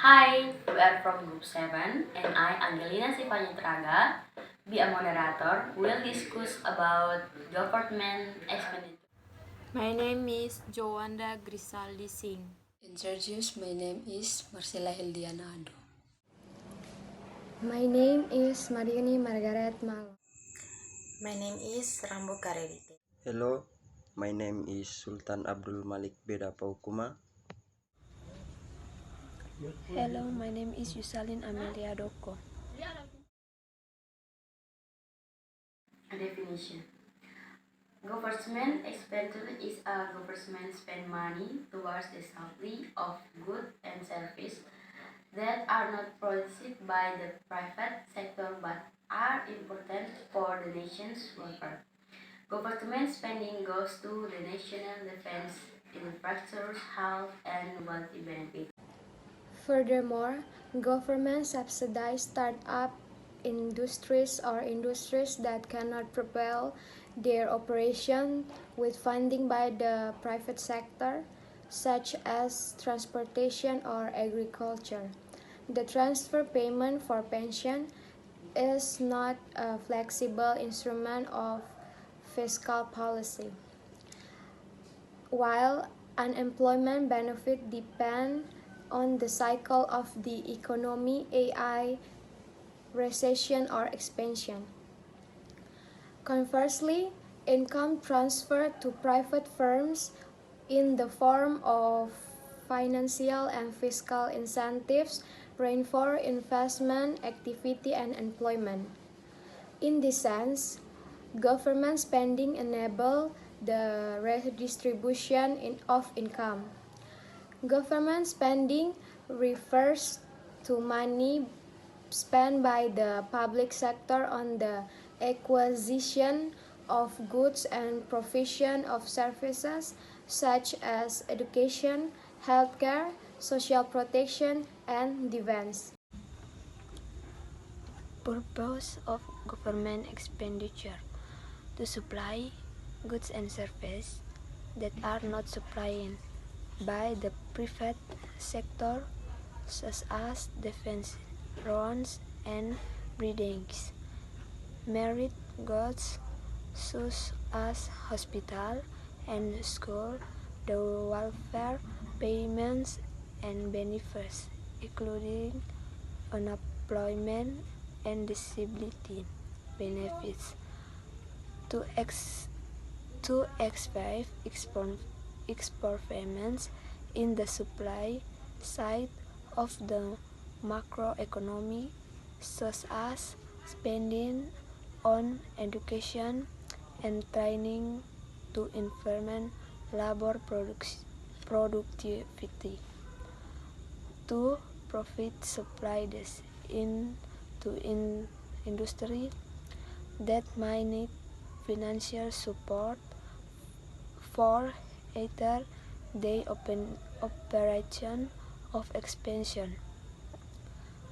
Hi, we are from Group 7 and I, Angelina Sipanyatraga, be a moderator, will discuss about government expenditure. My name is Joanda Grisaldi Singh. Introduce, my name is Marcela Hildiana Ado. My name is Mariani Margaret Malo. My name is Rambo Karerite. Hello, my name is Sultan Abdul Malik Beda Paukuma. Hello, my name is Yusalin Amelia Doko. Definition. Government expenditure is a government spend money towards the supply of goods and services that are not produced by the private sector but are important for the nation's welfare. Government spending goes to the national defense, infrastructure, health, and wealthy benefits. Furthermore, government subsidize start-up industries or industries that cannot propel their operation with funding by the private sector, such as transportation or agriculture. The transfer payment for pension is not a flexible instrument of fiscal policy. While unemployment benefit depend on the cycle of the economy, AI, recession, or expansion. Conversely, income transfer to private firms in the form of financial and fiscal incentives reinforce investment activity and employment. In this sense, government spending enable the redistribution of income. Government spending refers to money spent by the public sector on the acquisition of goods and provision of services such as education, healthcare, social protection, and defense. Purpose of government expenditure: to supply goods and services that are not supplied by the private sector, such as defense, roads, and buildings. Merit goods such as hospital and school, the welfare payments and benefits, including unemployment and disability benefits, to expect export payments in the supply side of the macroeconomy, such as spending on education and training to improve labor productivity, to profit supply this in industry that might need financial support for either the operation of expansion.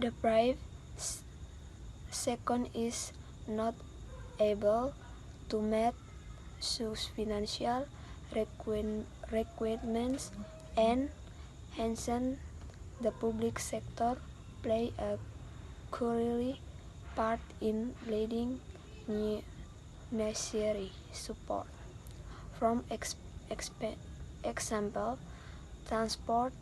The private second is not able to meet such financial requirements, and hence the public sector play a crucial part in leading necessary support. From example, transport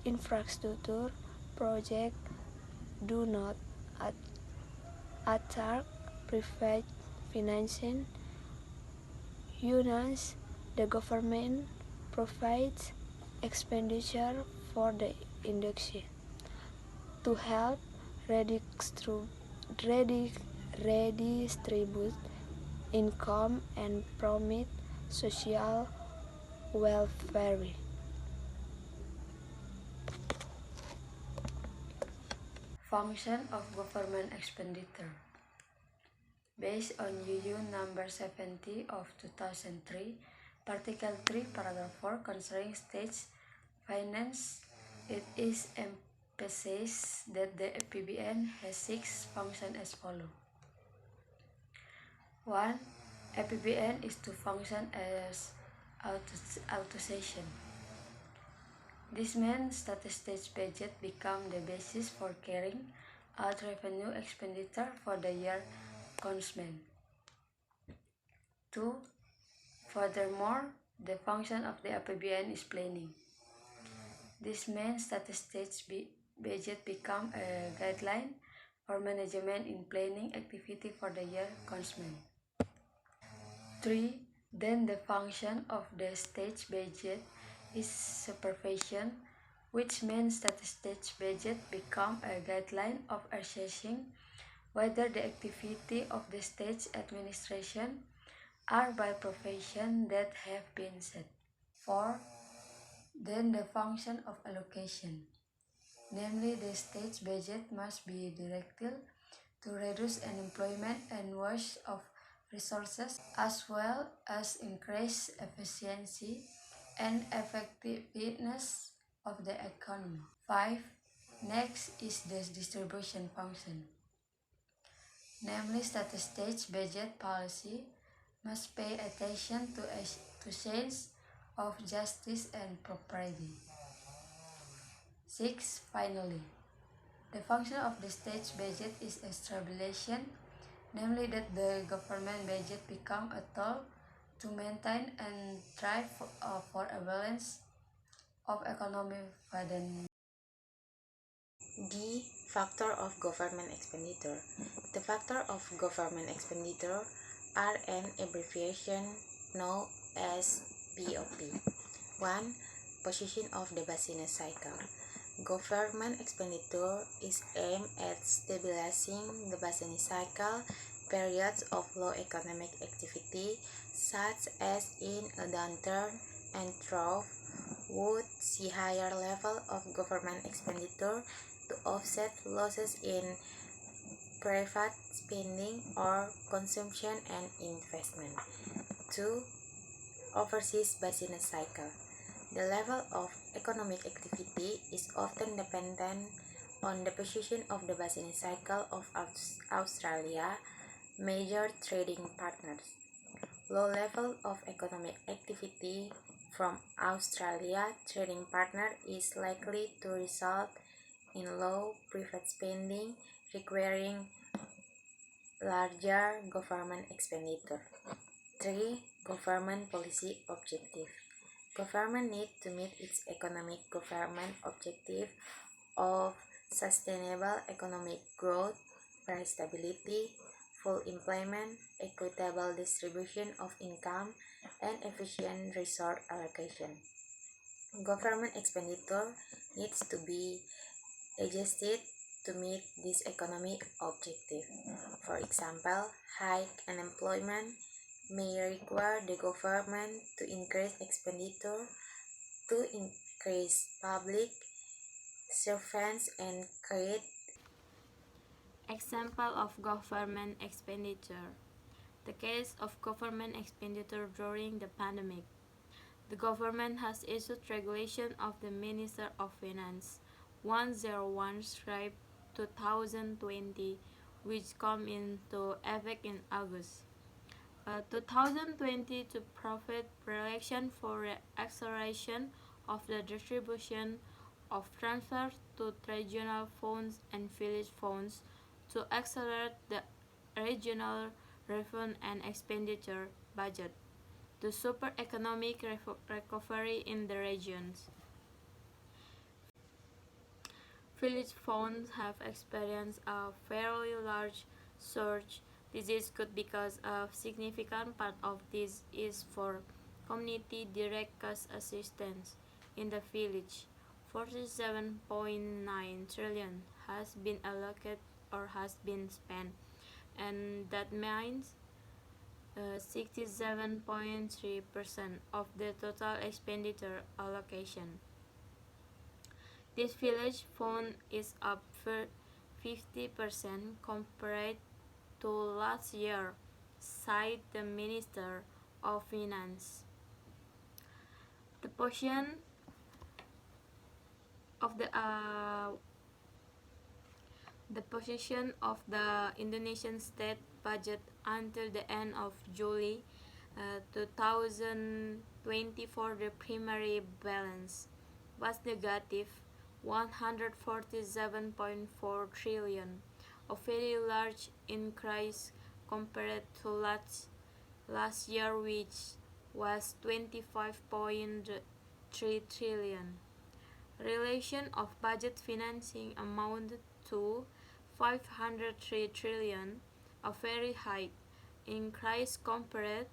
infrastructure projects do not attract private financing. Hence, the government provides expenditure for the industry to help redistribute income and promote social welfare. Function of government expenditure. Based on UU number 70 of 2003, Article 3, Paragraph 4 concerning state finance, it is emphasized that the APBN has 6 functions as follows. 1. APBN is to function as authorization. This means that the state budget becomes the basis for carrying out revenue expenditure for the year commencement. 2. Furthermore, the function of the APBN is planning. This means that the state's budget becomes a guideline for management in planning activity for the year commencement. 3. Then the function of the state budget is supervision, which means that the state budget becomes a guideline of assessing whether the activity of the state administration are by profession that have been set. 4. Then the function of allocation, namely the state's budget must be directed to reduce unemployment and waste of resources as well as increase efficiency and effectiveness of the economy. 5. Next is the distribution function, namely that the state's budget policy must pay attention to sense of justice and propriety. 6. Finally, the function of the state budget is stabilization, namely that the government budget becomes a tool to maintain and drive for a balance of economic funding. D. Factor of government expenditure. The factor of government expenditure are an abbreviation known as BOP. 1. Position of the business cycle. Government expenditure is aimed at stabilizing the business cycle. Periods of low economic activity, such as in a downturn and trough, would see higher level of government expenditure to offset losses in private spending or consumption and investment. 2. Overseas business cycle. The level of economic activity is often dependent on the position of the business cycle of Australia, major trading partners. Low level of economic activity from Australia trading partner is likely to result in low private spending, requiring larger government expenditure. 3. Government policy objective. Government needs to meet its economic government objective of sustainable economic growth, price stability, full employment, equitable distribution of income, and efficient resource allocation. Government expenditure needs to be adjusted to meet this economic objective. For example, high unemployment may require the government to increase expenditure to increase public servants and create. Example of government expenditure. The case of government expenditure during the pandemic. The government has issued regulation of the Minister of Finance 101/2020, which come into effect in August 2020 to provide protection for the acceleration of the distribution of transfers to regional funds and village funds to accelerate the regional revenue and expenditure budget to support economic recovery in the regions. Village funds have experienced a fairly large surge. This is good because a significant part of this is for community direct cash assistance in the village. 47.9 trillion has been allocated or has been spent, and that means 67.3% of the total expenditure allocation. This village fund is up 50% compared to last year, said the Minister of Finance. The portion of the position of the Indonesian state budget until the end of July 2024, the primary balance was negative 147.4 trillion, a very large increase compared to last year, which was 25.3 trillion. Relation of budget financing amounted to 503 trillion, a very high increase compared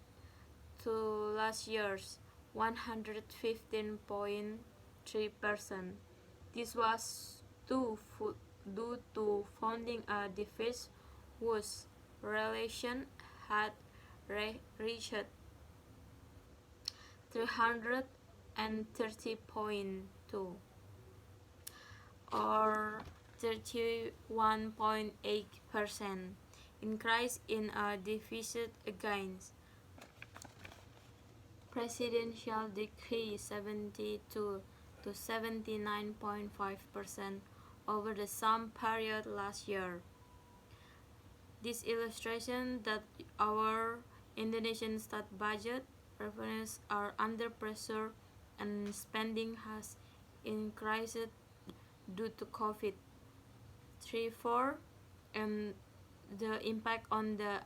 to last year's 115.3%. This was due to funding a deficit whose relation had reached 330.2 or 31.8% increase in a deficit against Presidential Decree 72 to 79.5% over the same period last year. This illustration that our Indonesian state budget revenues are under pressure and spending has increased due to COVID. 3.4 and the impact on the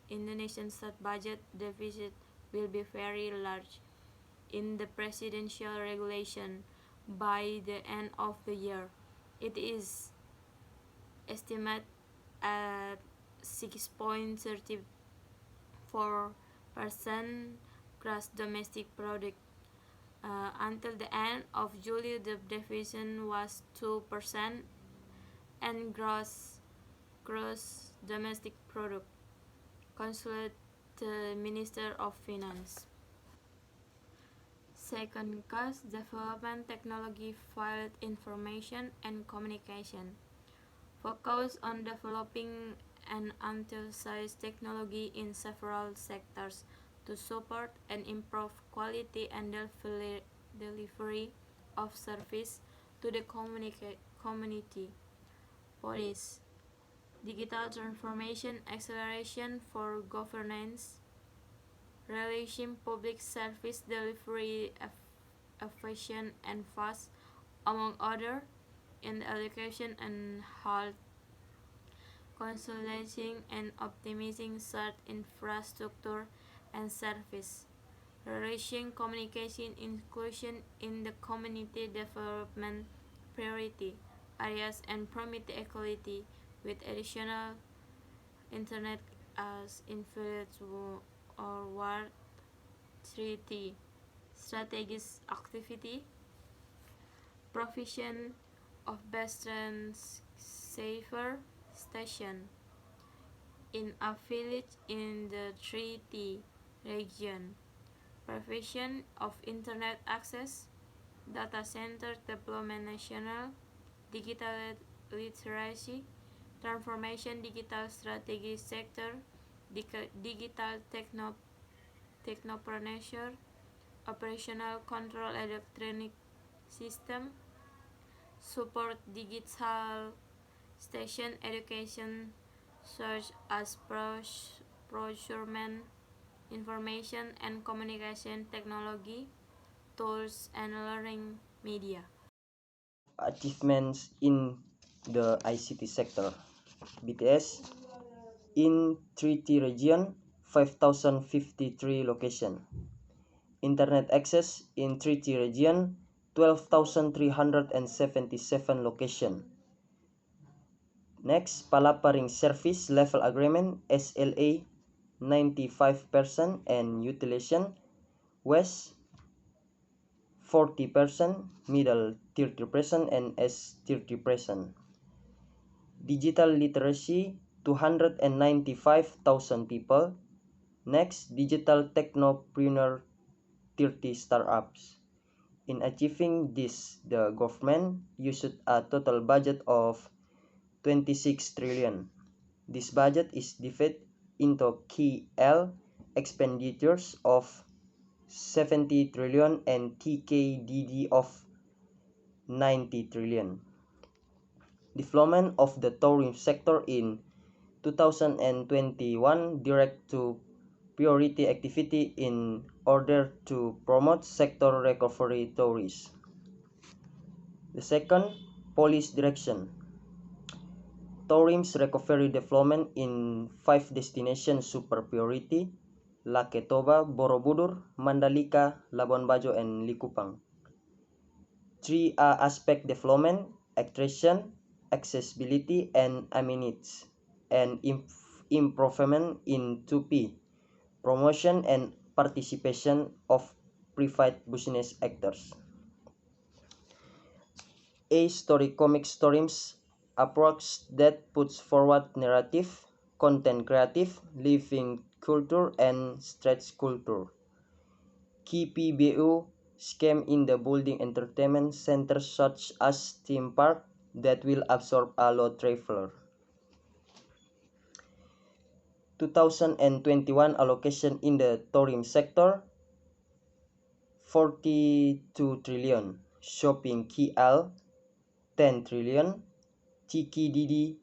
Indonesian state budget deficit will be very large in the presidential regulation by the end of the year. It is estimated at 6.34% gross domestic product. Until the end of July, the deficit was 2% and gross domestic product, consulted the Minister of Finance. Second cause, development technology, field information and communication. Focus on developing an enthusiast technology in several sectors to support and improve quality and delivery of service to the community. For this, digital transformation acceleration for governance, relation public service delivery efficient and fast, among other, in education and health, consolidating and optimizing such infrastructure and service, relation communication inclusion in the community development priority areas and promote equality with additional internet as influence or World Treaty. Strategic activity, provision of best safer station in a village in the treaty region, provision of internet access, data center development, national digital literacy, transformation digital strategy sector, digital technopreneurship, operational control electronic system, support digital station education such as procurement, information and communication technology, tools and learning media. Achievements in the ICT sector. BTS in 3T region 5053 location. Internet access in 3T region 12,377 location. Next, Palaparing Service Level Agreement SLA 95% and utilization West 40%, middle 30% and S 30%. Digital literacy 295,000 people. Next, digital technopreneur 30 startups. In achieving this, the government used a total budget of 26 trillion. This budget is divided into key L expenditures of 70 trillion and TKDD of 90 trillion. Development of the tourism sector in 2021 direct to priority activity in order to promote sector recovery tourism. The second, policy direction. Tourism recovery development in 5 destinations super priority: Lake Toba, Borobudur, Mandalika, Labuan Bajo, and Likupang. 3 aspect development: attraction, accessibility, and amenities, and improvement in 2P, promotion and participation of private business actors. A story comic stories approach that puts forward narrative, content creative, living culture, and stretch culture. Key PBU scheme in the building entertainment centers such as theme park that will absorb a lot traveler. 2021 allocation in the tourism sector 42 trillion, shopping KL 10 trillion, TKDD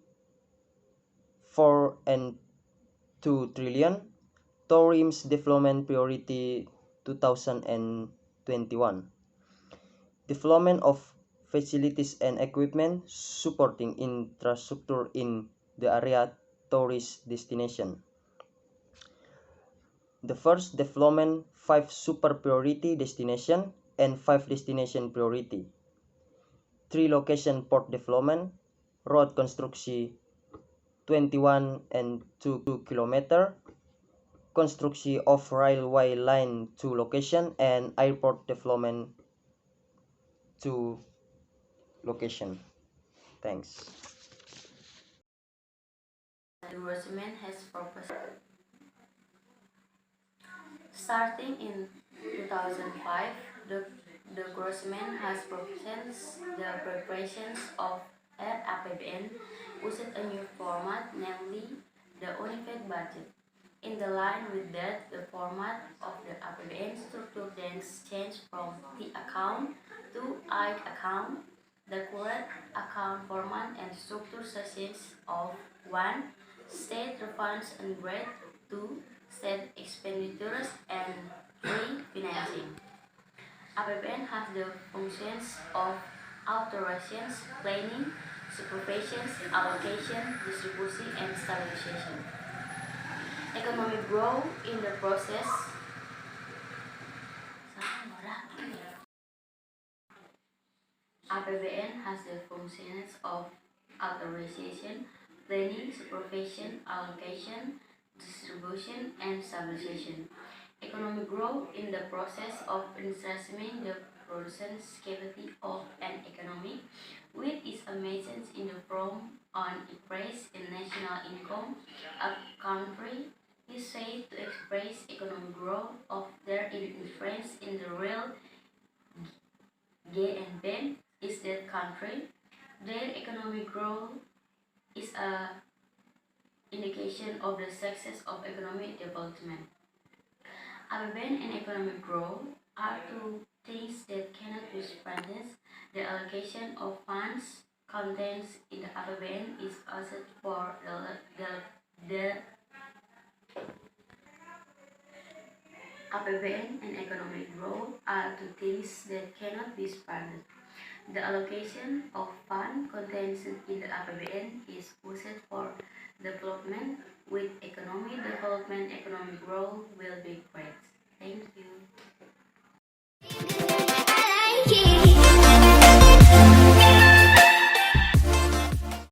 4 and 2 trillion, tourism development priority 2021. Development of facilities and equipment supporting infrastructure in the area tourist destination. The first, development 5 super priority destination and 5 destination priority. 3 location port development, road construction 21 and 2 km, construction of railway line to location, and airport development to location. Thanks. The government has proposed. Starting in 2005, the government has proposed the preparations of an APBN using a new format, namely the unified budget. In the line with that, the format of the APBN structure then changed from T account to I account. The current account format and structure consists of 1. State refunds and grade, 2. State expenditures, and 3. Financing. APBN has the functions of authorizations, planning, supervision, allocation, distribution, and stabilization. Economic growth in the process. APBN has the functions of authorization, planning, supervision, allocation, distribution, and stabilization. Economic growth in the process of strengthening the production capacity of an economy, which is a measure in the form on increase in national income. A country is said to express economic growth of their influence in the real GNP is that country. Their economic growth is a indication of the success of economic development. APBN and economic growth are two things that cannot be separated. The allocation of funds contained in the APBN is asset for the APBN and economic growth are two things that cannot be separated. The allocation of funds contained in the APBN is used for development. With economic development, economic growth will be great.